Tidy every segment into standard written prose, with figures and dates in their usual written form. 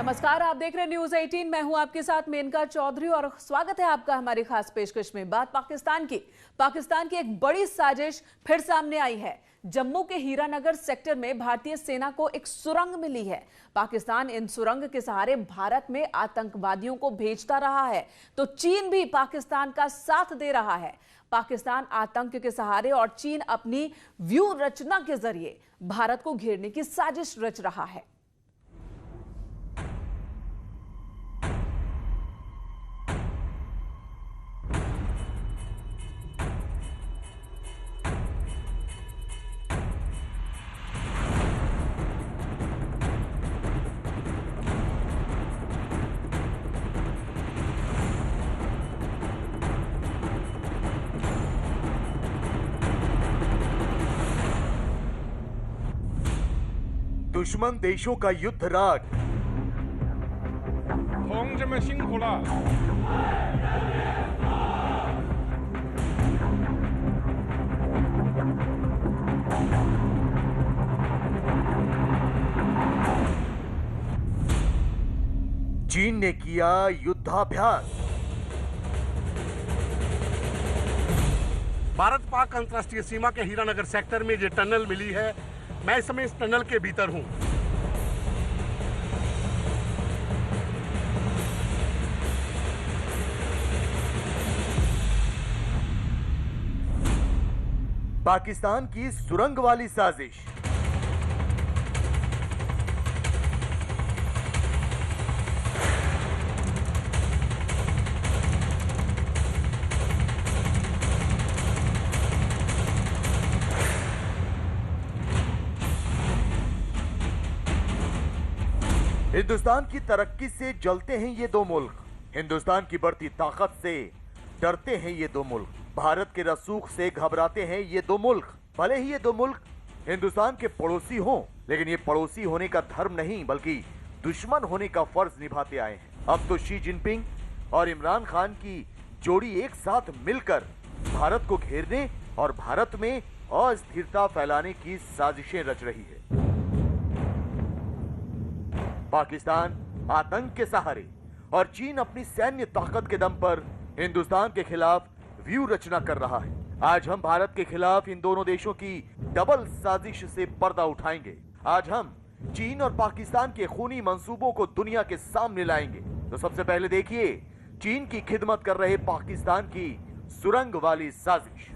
नमस्कार, आप देख रहे हैं न्यूज 18। मैं हूं आपके साथ मेनका चौधरी और स्वागत है आपका हमारी खास पेशकश में। बात पाकिस्तान की एक बड़ी साजिश फिर सामने आई है। जम्मू के हीरानगर सेक्टर में भारतीय सेना को एक सुरंग मिली है। पाकिस्तान इन सुरंग के सहारे भारत में आतंकवादियों को भेजता रहा है, तो चीन भी पाकिस्तान का साथ दे रहा है। पाकिस्तान आतंक के सहारे और चीन अपनी व्यू रचना के जरिए भारत को घेरने की साजिश रच रहा है। दुश्मन देशों का युद्ध राग। 同志们辛苦了。 चीन ने किया युद्धाभ्यास। भारत पाक अंतर्राष्ट्रीय सीमा के हीरानगर सेक्टर में जो टनल मिली है, मैं इस समय इस टनल के भीतर हूं। पाकिस्तान की सुरंग वाली साजिश। हिंदुस्तान की तरक्की से जलते हैं ये दो मुल्क, हिंदुस्तान की बढ़ती ताकत से डरते हैं ये दो मुल्क, भारत के रसूख से घबराते हैं ये दो मुल्क। भले ही ये दो मुल्क हिंदुस्तान के पड़ोसी हों, लेकिन ये पड़ोसी होने का धर्म नहीं बल्कि दुश्मन होने का फर्ज निभाते आए हैं। अब तो शी जिनपिंग और इमरान खान की जोड़ी एक साथ मिलकर भारत को घेरने और भारत में अस्थिरता फैलाने की साजिशें रच रही है। पाकिस्तान आतंक के सहारे और चीन अपनी सैन्य ताकत के दम पर हिंदुस्तान के खिलाफ व्यू रचना कर रहा है। आज हम भारत के खिलाफ इन दोनों देशों की डबल साजिश से पर्दा उठाएंगे। आज हम चीन और पाकिस्तान के खूनी मंसूबों को दुनिया के सामने लाएंगे। तो सबसे पहले देखिए चीन की खिदमत कर रहे पाकिस्तान की सुरंग वाली साजिश।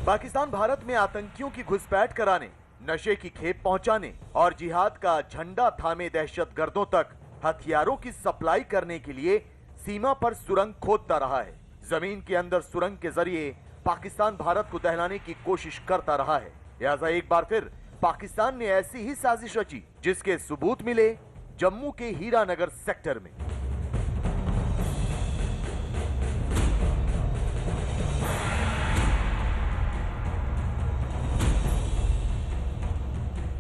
पाकिस्तान भारत में आतंकियों की घुसपैठ कराने, नशे की खेप पहुंचाने और जिहाद का झंडा थामे दहशतगर्दों तक हथियारों की सप्लाई करने के लिए सीमा पर सुरंग खोदता रहा है। जमीन के अंदर सुरंग के जरिए पाकिस्तान भारत को दहलाने की कोशिश करता रहा है। लिहाजा एक बार फिर पाकिस्तान ने ऐसी ही साजिश रची जिसके सबूत मिले जम्मू के हीरानगर सेक्टर में।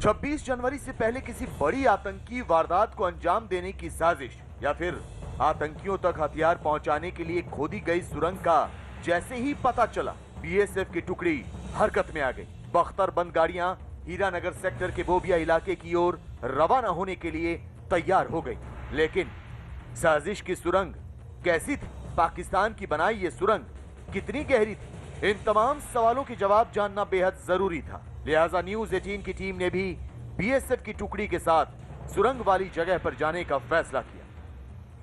छब्बीस जनवरी से पहले किसी बड़ी आतंकी वारदात को अंजाम देने की साजिश या फिर आतंकियों तक हथियार पहुंचाने के लिए खोदी गई सुरंग का जैसे ही पता चला, बीएसएफ की टुकड़ी हरकत में आ गई। बख्तरबंद गाड़ियां हीरानगर सेक्टर के बोबिया इलाके की ओर रवाना होने के लिए तैयार हो गई। लेकिन साजिश की सुरंग कैसी थी? पाकिस्तान की बनाई ये सुरंग कितनी गहरी थी? इन तमाम सवालों के जवाब जानना बेहद जरूरी था। लिहाजा न्यूज 18 की टीम ने भी बीएसएफ की टुकड़ी के साथ सुरंग वाली जगह पर जाने का फैसला किया।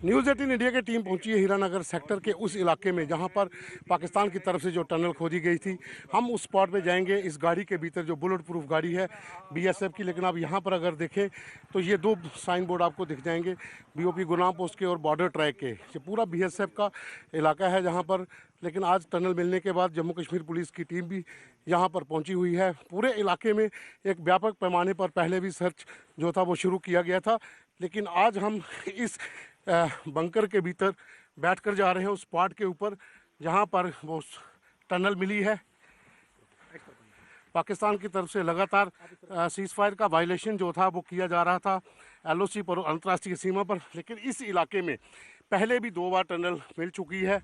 न्यूज़ 18 इंडिया की टीम पहुंची है हीरानगर सेक्टर के उस इलाके में जहां पर पाकिस्तान की तरफ से जो टनल खोदी गई थी। हम उस स्पॉट पे जाएंगे। इस गाड़ी के भीतर जो बुलेट प्रूफ गाड़ी है बीएसएफ की, लेकिन आप यहां पर अगर देखें तो ये दो साइन बोर्ड आपको दिख जाएंगे, बीओपी गुनाम पोस्ट के और बॉर्डर ट्रैक के। ये पूरा बीएसएफ का इलाका है जहाँ पर। लेकिन आज टनल मिलने के बाद जम्मू कश्मीर पुलिस की टीम भी यहाँ पर पहुँची हुई है। पूरे इलाके में एक व्यापक पैमाने पर पहले भी सर्च जो था वो शुरू किया गया था, लेकिन आज हम इस बंकर के भीतर बैठकर जा रहे हैं उस स्पॉट के ऊपर जहां पर वो टनल मिली है। पाकिस्तान की तरफ से लगातार सीज फायर का वायलेशन जो था वो किया जा रहा था एलओसी पर, अंतर्राष्ट्रीय सीमा पर। लेकिन इस इलाके में पहले भी 2 बार टनल मिल चुकी है।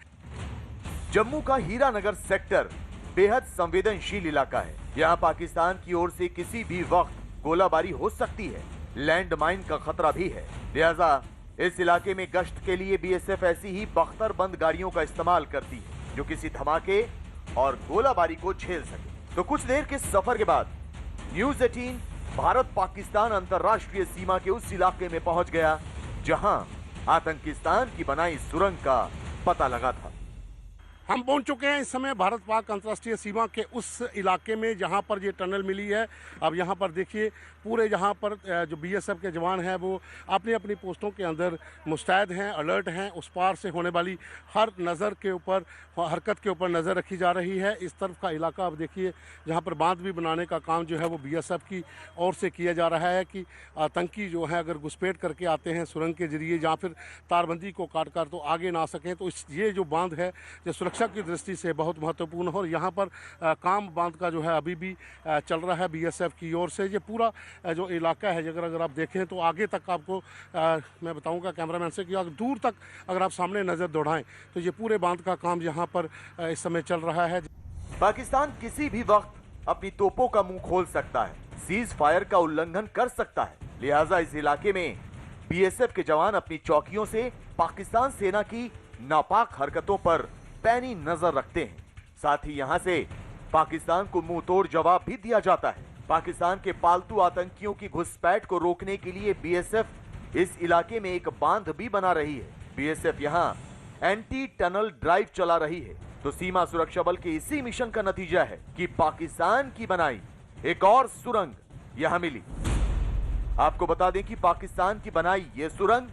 जम्मू का हीरानगर सेक्टर बेहद संवेदनशील इलाका है। यहाँ पाकिस्तान की ओर से किसी भी वक्त गोलाबारी हो सकती है, लैंडमाइन का खतरा भी है। लिहाजा इस इलाके में गश्त के लिए बीएसएफ ऐसी ही बख्तरबंद गाड़ियों का इस्तेमाल करती है जो किसी धमाके और गोलाबारी को झेल सके। तो कुछ देर के सफर के बाद न्यूज़ 18 भारत पाकिस्तान अंतर्राष्ट्रीय सीमा के उस इलाके में पहुंच गया जहां आतंकिस्तान की बनाई सुरंग का पता लगा था। हम पहुंच चुके हैं इस समय भारत पाक अंतर्राष्ट्रीय सीमा के उस इलाके में जहां पर ये टनल मिली है। अब यहां पर देखिए पूरे यहाँ पर जो बीएसएफ के जवान हैं वो अपनी अपनी पोस्टों के अंदर मुस्तैद हैं, अलर्ट हैं। उस पार से होने वाली हर नज़र के ऊपर, हरकत के ऊपर नज़र रखी जा रही है। इस तरफ का इलाका अब देखिए जहाँ पर बांध भी बनाने का काम जो है वो बीएसएफ की ओर से किया जा रहा है कि आतंकी जो है अगर घुसपैठ करके आते हैं सुरंग के जरिए या फिर तारबंदी को काट कर तो आगे ना सकें। तो ये जो बांध है जो सुरक्षा की दृष्टि से बहुत महत्वपूर्ण है और यहाँ पर काम बांध का जो है अभी भी चल रहा है बीएसएफ की ओर से। ये पूरा जो इलाका है अगर आप देखें तो आगे तक आपको मैं बताऊंगा कैमरामैन से कि दूर तक अगर आप सामने नज़र दौड़ाएं तो ये पूरे बांध का काम यहाँ पर इस समय चल रहा है। पाकिस्तान किसी भी वक्त अपनी तोपों का मुंह खोल सकता है, सीज फायर का उल्लंघन कर सकता है। लिहाजा इस इलाके में बीएसएफ के जवान अपनी चौकियों से पाकिस्तान सेना की नापाक हरकतों पर पैनी नजर रखते हैं। साथ ही यहां से पाकिस्तान को मुंह तोड़ जवाब भी दिया जाता है। पाकिस्तान के पालतू आतंकियों की घुसपैठ को रोकने के लिए बीएसएफ इस इलाके में एक बांध भी बना रही है। बीएसएफ यहां एंटी टनल ड्राइव चला रही है। तो सीमा सुरक्षा बल के इसी मिशन का नतीजा है कि पाकिस्तान की बनाई एक और सुरंग यहां मिली। आपको बता दें कि पाकिस्तान की बनाई ये सुरंग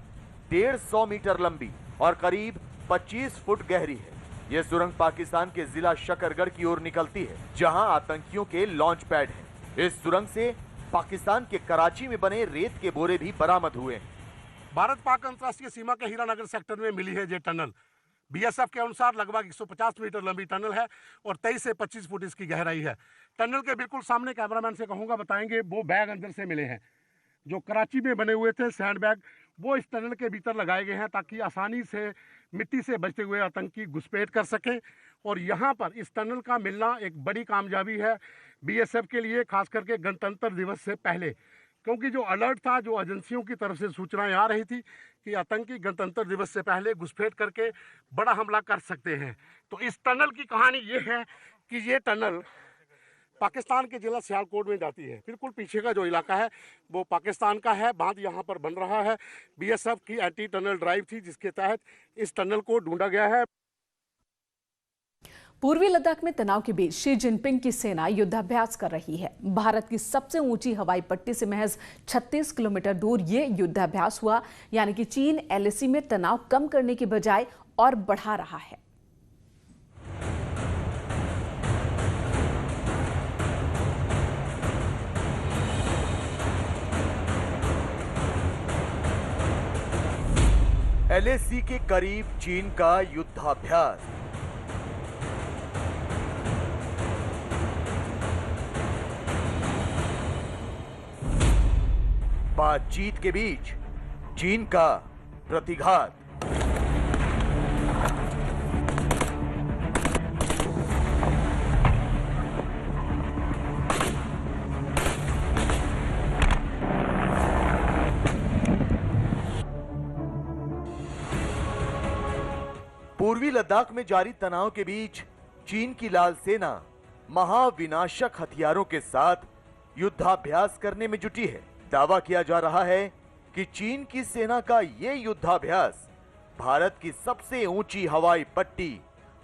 150 मीटर लंबी और करीब 25 फुट गहरी है। यह सुरंग पाकिस्तान के जिला शकरगढ़ की ओर निकलती है जहां आतंकियों के लॉन्च पैड है। इस सुरंग से पाकिस्तान के कराची में बने रेत के बोरे भी बरामद हुए हैं। भारत पाक अंतर्राष्ट्रीय सीमा के हीरानगर सेक्टर में मिली है ये टनल। बीएसएफ के अनुसार लगभग 150 मीटर लंबी टनल है और 23 से 25 फुट इसकी गहराई है। टनल के बिल्कुल सामने कैमरामैन से कहूँगा बताएंगे वो बैग अंदर से मिले हैं जो कराची में बने हुए थे सैंड बैग, वो इस टनल के भीतर लगाए गए हैं ताकि आसानी से मिट्टी से बचते हुए आतंकी घुसपैठ कर सकें। और यहाँ पर इस टनल का मिलना एक बड़ी कामयाबी है बीएसएफ के लिए, खास करके गणतंत्र दिवस से पहले, क्योंकि जो अलर्ट था, जो एजेंसियों की तरफ से सूचनाएं आ रही थी कि आतंकी गणतंत्र दिवस से पहले घुसपैठ करके बड़ा हमला कर सकते हैं। तो इस टनल की कहानी ये है कि ये टनल पाकिस्तान के जिला सियालकोट में जाती है। बिल्कुल पीछे का जो इलाका है वो पाकिस्तान का है। बांध यहाँ पर बन रहा है। बीएसएफ की एंटी टनल ड्राइव थी जिसके तहत इस टनल को ढूंढा गया है। पूर्वी लद्दाख में तनाव के बीच शी जिनपिंग की सेना युद्धाभ्यास कर रही है। भारत की सबसे ऊंची हवाई पट्टी से महज 36 किलोमीटर दूर ये युद्धाभ्यास हुआ, यानी कि चीन एलएसी में तनाव कम करने की बजाय और बढ़ा रहा है। एलएसी के करीब चीन का युद्धाभ्यास। बातचीत के बीच चीन का प्रतिघात। पूर्वी लद्दाख में जारी तनाव के बीच चीन की लाल सेना महाविनाशक हथियारों के साथ युद्धाभ्यास करने में जुटी है। दावा किया जा रहा है कि चीन की सेना का यह युद्धाभ्यास भारत की सबसे ऊंची हवाई पट्टी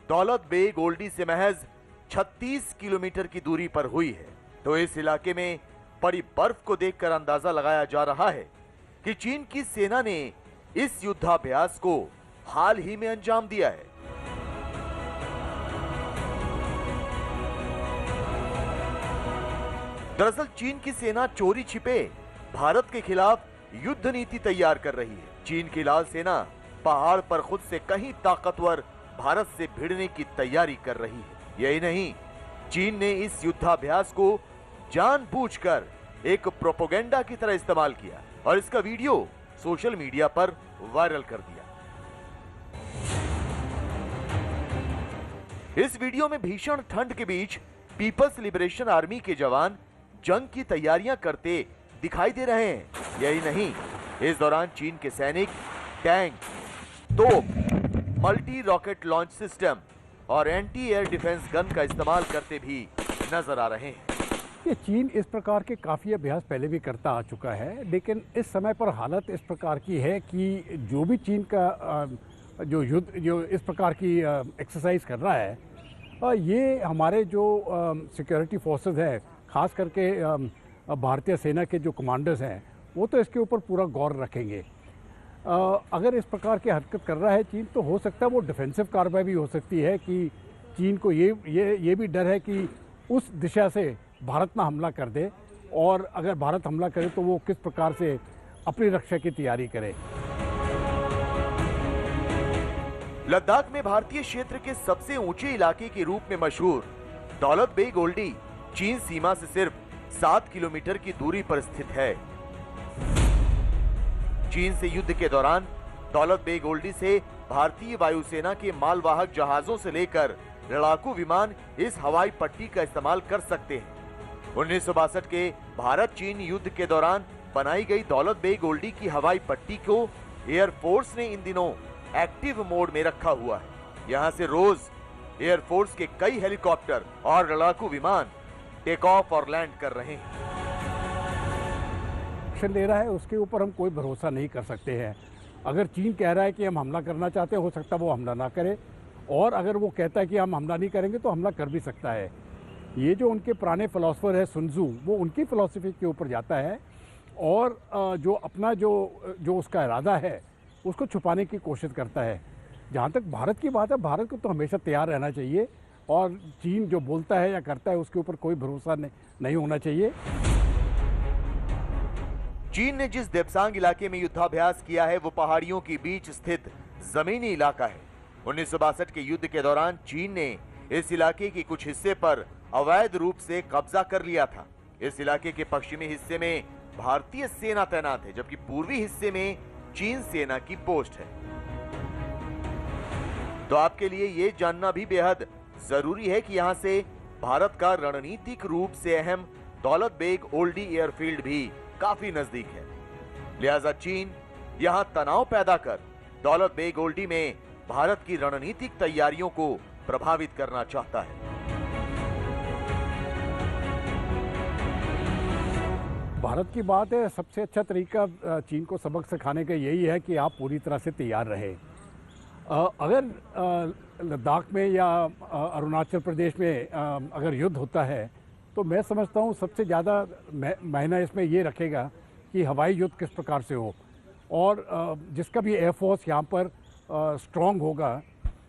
दौलत बेग ओल्डी से महज 36 किलोमीटर की दूरी पर हुई है। तो इस इलाके में पड़ी बर्फ को देखकर अंदाजा लगाया जा रहा है कि चीन की सेना ने इस युद्धाभ्यास को हाल ही में अंजाम दिया है। दरअसल चीन की सेना चोरी छिपे भारत के खिलाफ युद्ध नीति तैयार कर रही है। चीन की लाल सेना पहाड़ पर खुद से कहीं ताकतवर भारत से भिड़ने की तैयारी कर रही है। यही नहीं, चीन ने इस युद्धाभ्यास को जानबूझकर एक प्रोपेगेंडा की तरह इस्तेमाल किया और इसका वीडियो सोशल मीडिया पर वायरल कर दिया। इस वीडियो में भीषण ठंड के बीच पीपल्स लिबरेशन आर्मी के जवान जंग की तैयारियां करते दिखाई दे रहे हैं। यही नहीं, इस दौरान चीन के सैनिक टैंक, तोप, मल्टी रॉकेट लॉन्च सिस्टम और एंटी एयर डिफेंस गन का इस्तेमाल करते भी नजर आ रहे हैं। ये चीन इस प्रकार के काफ़ी अभ्यास पहले भी करता आ चुका है, लेकिन इस समय पर हालत इस प्रकार की है कि जो भी चीन का जो युद्ध जो इस प्रकार की एक्सरसाइज कर रहा है, ये हमारे जो सिक्योरिटी फोर्सेस हैं, खास करके भारतीय सेना के जो कमांडर्स हैं, वो तो इसके ऊपर पूरा गौर रखेंगे। अगर इस प्रकार की हरकत कर रहा है चीन, तो हो सकता है वो डिफेंसिव कार्रवाई भी हो सकती है कि चीन को ये भी डर है कि उस दिशा से भारत ना हमला कर दे, और अगर भारत हमला करे तो वो किस प्रकार से अपनी रक्षा की तैयारी करे। लद्दाख में भारतीय क्षेत्र के सबसे ऊंचे इलाके के रूप में मशहूर दौलत बेग ओल्डी चीन सीमा से सिर्फ 7 किलोमीटर की दूरी पर स्थित है। चीन से युद्ध के दौरान दौलत बेग ओल्डी से भारतीय वायुसेना के मालवाहक जहाजों से लेकर लड़ाकू विमान इस हवाई पट्टी का इस्तेमाल कर सकते हैं। 1962 के भारत चीन युद्ध के दौरान बनाई गई दौलत बेग ओल्डी की हवाई पट्टी को एयरफोर्स ने इन दिनों एक्टिव मोड में रखा हुआ है। यहां से रोज एयरफोर्स के कई हेलीकॉप्टर और लड़ाकू विमान टेक ऑफ और लैंड कर रहे हैं। एक्शन ले रहा है, उसके ऊपर हम कोई भरोसा नहीं कर सकते हैं। अगर चीन कह रहा है कि हम हमला करना चाहते हैं, हो सकता है वो हमला ना करे, और अगर वो कहता है कि हम हमला नहीं करेंगे तो हमला कर भी सकता है। ये जो उनके पुराने फिलोसफर है सुन त्सू, वो उनकी फिलॉसफी के ऊपर जाता है, और जो अपना जो उसका इरादा है उसको छुपाने की कोशिश करता है। जहाँ तक भारत की बात है, भारत को तो हमेशा तैयार रहना चाहिए, और चीन जो बोलता है या करता है उसके ऊपर कोई भरोसा नहीं होना चाहिए। चीन ने जिस देप्सांग इलाके में युद्धाभ्यास किया है, वो पहाड़ियों के बीच स्थित जमीनी इलाका है। 1962 के युद्ध के दौरान चीन ने इस इलाके के कुछ हिस्से पर अवैध रूप से कब्जा कर लिया था। इस इलाके के पश्चिमी हिस्से में भारतीय सेना तैनात है, जबकि पूर्वी हिस्से में चीन सेना की पोस्ट है। तो आपके लिए यह जानना भी बेहद जरूरी है कि यहां से भारत का रणनीतिक रूप से अहम दौलत बेग ओल्डी एयरफील्ड भी काफी नजदीक है। लिहाजा चीन यहां तनाव पैदा कर दौलत बेग ओल्डी में भारत की रणनीतिक तैयारियों को प्रभावित करना चाहता है। भारत की बात है, सबसे अच्छा तरीका चीन को सबक सिखाने का यही है कि आप पूरी तरह से तैयार रहे। अगर लद्दाख में या अरुणाचल प्रदेश में अगर युद्ध होता है, तो मैं समझता हूँ सबसे ज़्यादा मायना इसमें ये रखेगा कि हवाई युद्ध किस प्रकार से हो, और जिसका भी एयरफोर्स यहाँ पर स्ट्रॉन्ग होगा,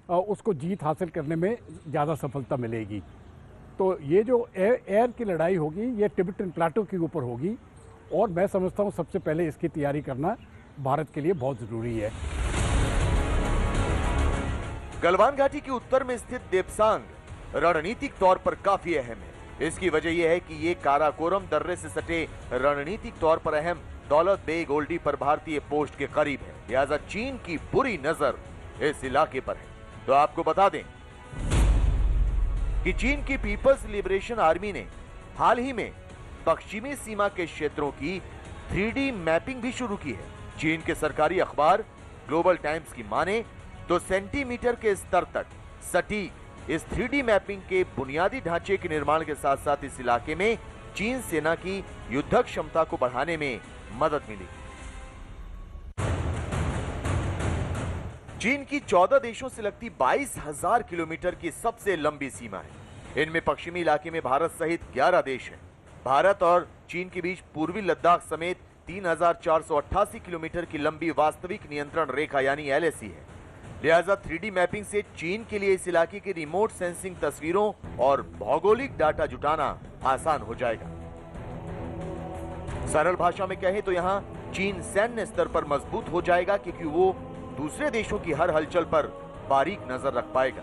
उसको जीत हासिल करने में ज़्यादा सफलता मिलेगी। तो ये जो एयर की लड़ाई होगी, ये टिबेटन प्लेटो के ऊपर होगी, और मैं समझता हूँ सबसे पहले इसकी तैयारी करना भारत के लिए बहुत ज़रूरी है। गलवान घाटी के उत्तर में स्थित देप्सांग रणनीतिक तौर पर काफी अहम है। इसकी वजह यह है कि ये काराकोरम दर्रे से सटे रणनीतिक तौर पर अहम दौलत बेग ओल्डी पर भारतीय पोस्ट के करीब है। लिहाजा चीन की बुरी नजर इस इलाके पर है। तो आपको बता दें कि चीन की पीपल्स लिबरेशन आर्मी ने हाल ही में पश्चिमी सीमा के क्षेत्रों की 3D मैपिंग भी शुरू की है। चीन के सरकारी अखबार ग्लोबल टाइम्स की माने तो सेंटीमीटर के स्तर तक सटीक इस 3D मैपिंग के बुनियादी ढांचे के निर्माण के साथ साथ इस इलाके में चीन सेना की युद्धक क्षमता को बढ़ाने में मदद मिली। चीन की 14 देशों से लगती 22,000 किलोमीटर की सबसे लंबी सीमा है। इनमें पश्चिमी इलाके में भारत सहित 11 देश हैं। भारत और चीन के बीच पूर्वी लद्दाख समेत 3,488 किलोमीटर की लंबी वास्तविक नियंत्रण रेखा यानी LAC है। लिहाजा 3D मैपिंग से चीन के लिए इस इलाके की रिमोट सेंसिंग तस्वीरों और भौगोलिक डाटा जुटाना आसान हो जाएगा। सरल भाषा में कहें तो यहां चीन सैन्य स्तर पर मजबूत हो जाएगा, क्योंकि वो दूसरे देशों की हर हलचल पर बारीक नजर रख पाएगा।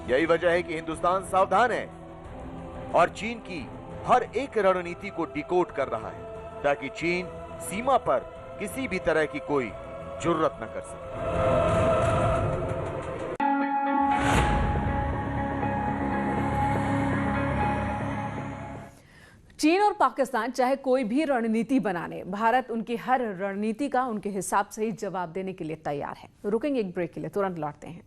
यही वजह है कि हिंदुस्तान सावधान है और चीन की हर एक रणनीति को डिकोड कर रहा है, ताकि चीन सीमा पर किसी भी तरह की कोई जुर्रत न कर सके। चीन और पाकिस्तान चाहे कोई भी रणनीति बनाने, भारत उनकी हर रणनीति का उनके हिसाब से ही जवाब देने के लिए तैयार है। रुकेंगे एक ब्रेक के लिए, तुरंत लौटते हैं।